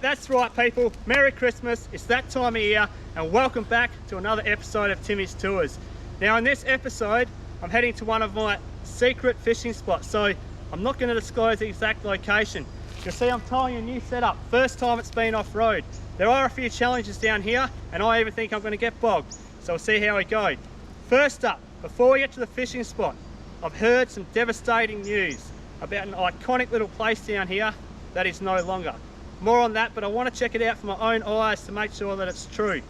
That's right people, Merry Christmas, it's that time of year and welcome back to another episode of Timmy's Tours. Now in this episode, I'm heading to one of my secret fishing spots, so I'm not going to disclose the exact location. You'll see I'm towing a new setup, first time it's been off-road. There are a few challenges down here and I even think I'm going to get bogged, so we'll see how we go. First up, before we get to the fishing spot, I've heard some devastating news about an iconic little place down here that is no longer. More on that, but I want to check it out for my own eyes to make sure that it's true.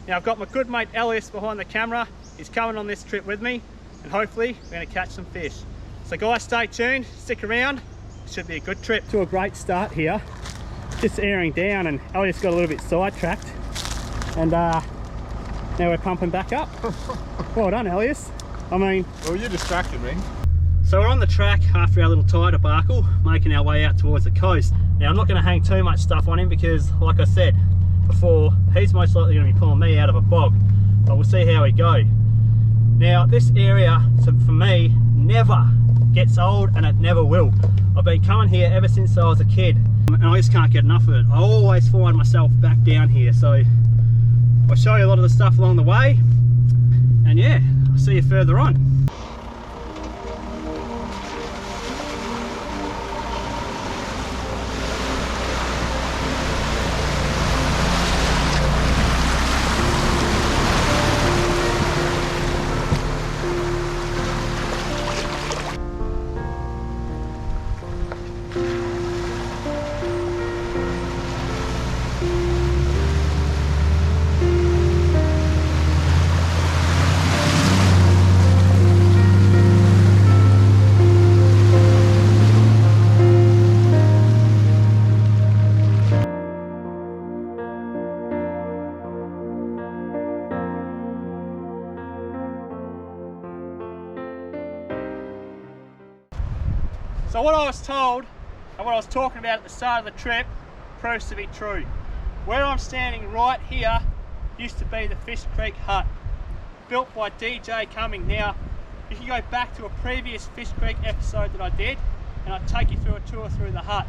Now I've got my good mate Elias behind the camera. He's coming on this trip with me and hopefully we're going to catch some fish. So guys, stay tuned, stick around. It should be a good trip. To a great start here. Just airing down and Elias got a little bit sidetracked and now we're pumping back up. Well done Elias. I mean... Well, you distracted me. So we're on the track after our little tire debacle, making our way out towards the coast. Now I'm not going to hang too much stuff on him because, like I said before, he's most likely going to be pulling me out of a bog. But we'll see how we go. Now this area, so for me, never gets old and it never will. I've been coming here ever since I was a kid and I just can't get enough of it. I always find myself back down here. So I'll show you a lot of the stuff along the way and yeah, I'll see you further on. So what I was told and what I was talking about at the start of the trip proves to be true. Where I'm standing right here used to be the Fish Creek hut, built by DJ Cumming. Now, you can go back to a previous Fish Creek episode that I did and I'll take you through a tour through the hut.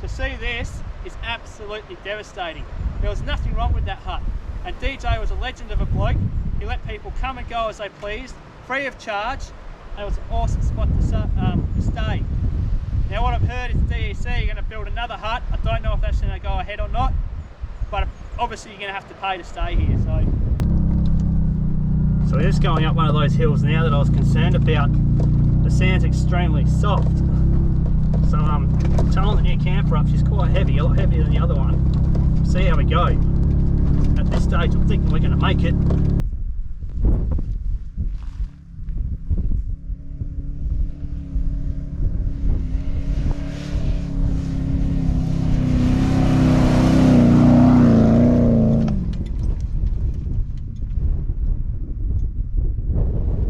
To see this is absolutely devastating. There was nothing wrong with that hut and DJ was a legend of a bloke. He let people come and go as they pleased, free of charge, and it was an awesome spot to stay. Now what I've heard is DEC are going to build another hut. I don't know if that's going to go ahead or not, but obviously you're going to have to pay to stay here. So we're just going up one of those hills now that I was concerned about. The sand's extremely soft. So I'm towing the new camper up. She's quite heavy, a lot heavier than the other one. See how we go. At this stage I'm thinking we're going to make it.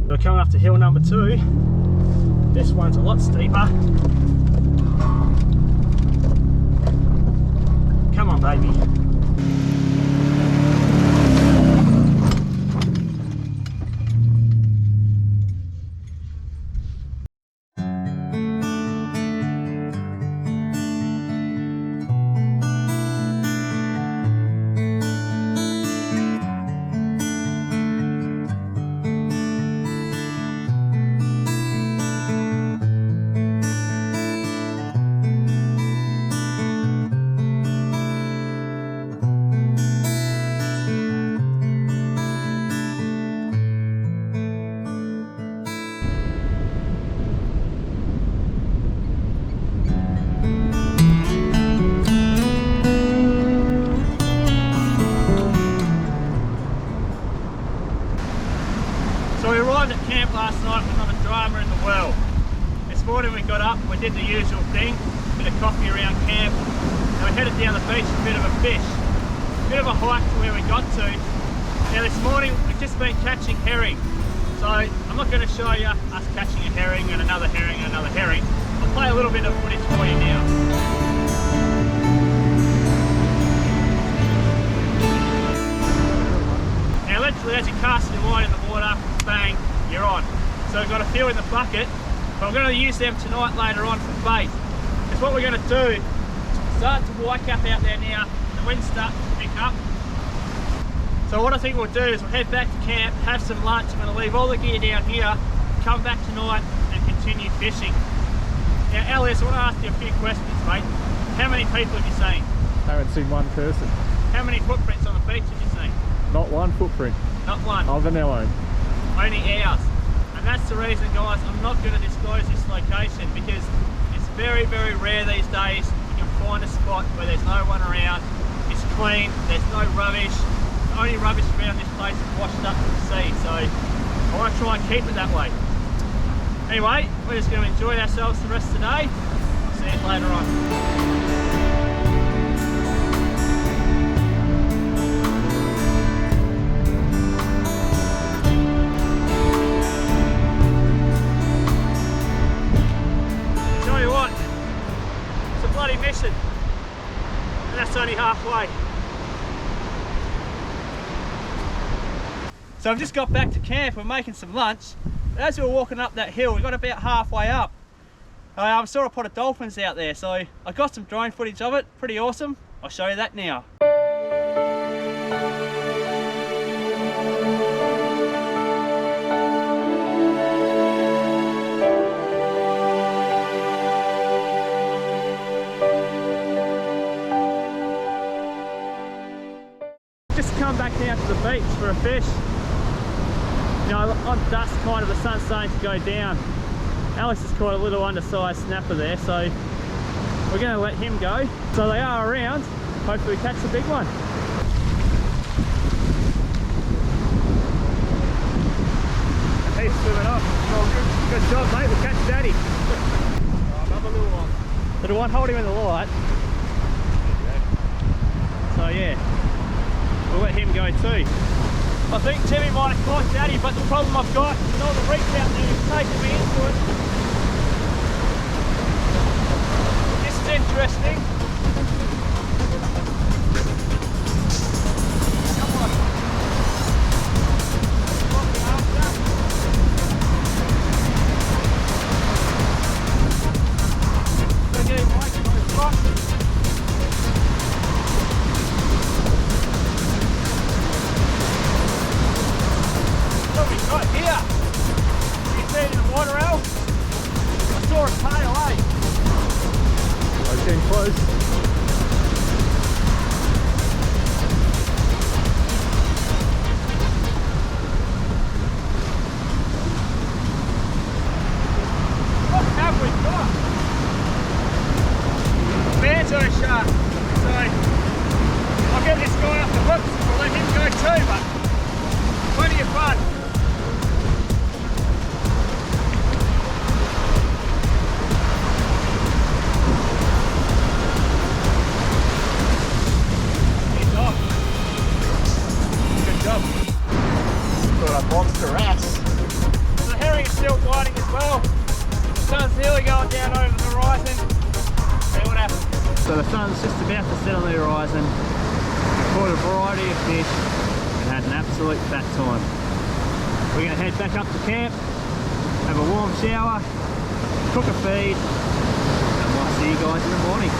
We're coming up to hill number 2. This one's a lot steeper. Come on, baby. So we arrived at camp last night with not a drama in the world. This morning we got up, we did the usual thing, a bit of coffee around camp, and we headed down the beach for a bit of a fish. A bit of a hike to where we got to. Now this morning we've just been catching herring. So I'm not going to show you us catching a herring and another herring and another herring. I'll play a little bit of footage for you now. Now literally as you cast your line in the water, bang, you're on. So we've got a few in the bucket, but I'm going to use them tonight later on for bait. Because what we're going to do, starting to wake up out there now. The wind's starting to pick up. So what I think we'll do is we'll head back to camp, have some lunch. I'm going to leave all the gear down here, come back tonight and continue fishing. Now Elias, I want to ask you a few questions, mate. How many people have you seen? I haven't seen one person. How many footprints on the beach have you seen? Not one footprint. Not one? Of an own. Only ours. And that's the reason, guys, I'm not going to disclose this location, because it's very, very rare these days you can find a spot where there's no one around, it's clean, there's no rubbish. The only rubbish around this place is washed up from the sea, so I want to try and keep it that way. Anyway, we're just going to enjoy ourselves the rest of the day. I'll see you later on. Mission, and that's only halfway. So I've just got back to camp, we're making some lunch. As we were walking up that hill, we got about halfway up. I saw a pot of dolphins out there, so I got some drone footage of it, pretty awesome. I'll show you that now. Come back down to the beach for a fish. You know, on dusk kind of, the sun's starting to go down. Alex has caught a little undersized snapper there, so we're going to let him go. So they are around, hopefully we catch the big one. He's swimming off. Oh, good job, mate, we'll catch daddy. Oh, another little one. Little one, hold him in the light. So yeah. We'll let him go too. I think Timmy might have caught daddy, but the problem I've got is all the reef out there is taking me into it. This is interesting. Come on. Gotta get him right on the spot. Right here. You see it in the water, Al? I saw a tail, eh? I was getting close. What have we got? Manto shark. So I'll get this guy off the hooks and we'll let him go too, but plenty of fun. Monster ass. The herring is still biting as well. The sun's nearly going down over the horizon. See what happens. So the sun's just about to set on the horizon. Caught a variety of fish and had an absolute fat time. We're going to head back up to camp, have a warm shower, cook a feed, and we'll see you guys in the morning.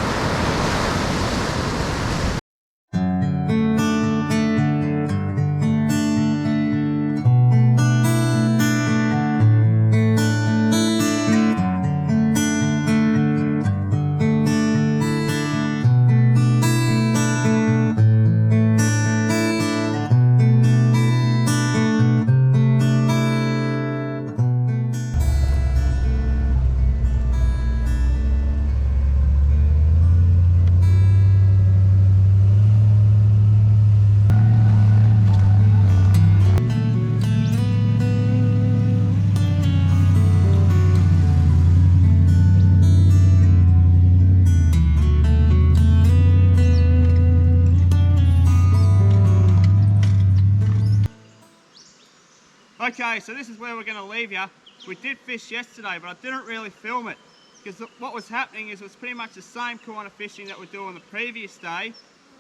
Okay, so this is where we're going to leave you. We did fish yesterday, but I didn't really film it because what was happening is it was pretty much the same kind of fishing that we do on the previous day.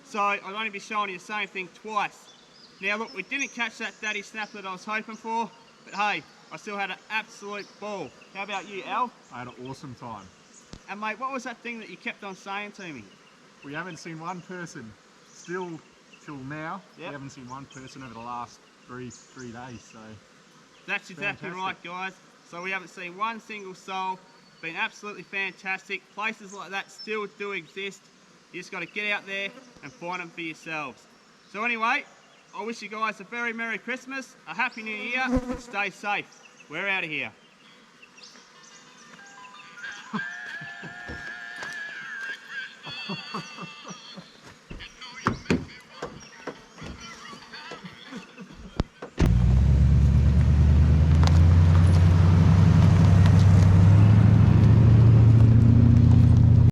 So I'd only be showing you the same thing twice. Now look, we didn't catch that daddy snapper that I was hoping for, but hey, I still had an absolute ball. How about you, Al? I had an awesome time. And mate, what was that thing that you kept on saying to me? We haven't seen one person still till now. Yep. We haven't seen one person over the last three days. So that's exactly fantastic. right, guys. So we haven't seen one single soul. Been absolutely fantastic. Places like that still do exist. You just got to get out there and find them for yourselves. So anyway, I wish you guys a very Merry Christmas, a Happy New Year, and stay safe. We're out of here.